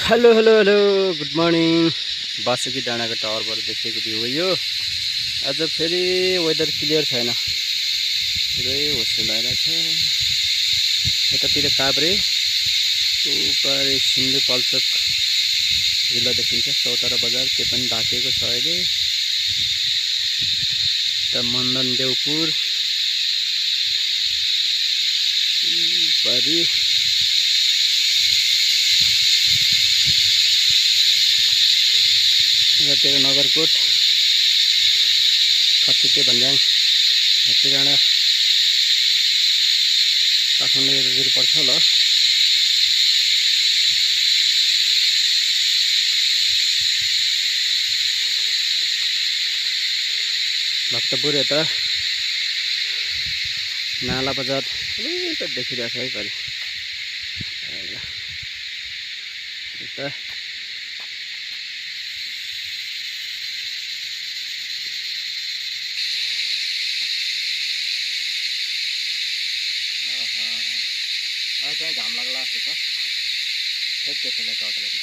Hello hello hello good morning. Vasuki डाँडाको टावरबाट देखेको view हो यो। आज फेरि वेदर क्लियर छैन, पुरै होस्टेल आइरहेछ। यतातिर काभ्रे, उपारि सिन्धुपाल्चोक जिल्ला देखिन्छ। चौतारा बजार त्यो पनि ढाकेको छ अहिले। यता मन्दन देउपुर, उपारि यतातिर नगरकोट, खत्तिके भन्ज्याङ, घट्टीडाँडा, काठमाडौँ यतातिर पर्छ होला। भक्तपुर यता नाला बजार अलिकति देखिरहेको छ है पारि। यता चाहिँ घाम लाग्ला जस्तो छ। फेरि त्यसैलाई टच गरी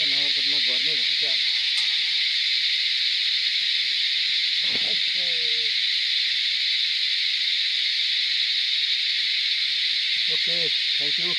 नगरकोटमा गर्नै भयो क्या अब। Okay, thank you.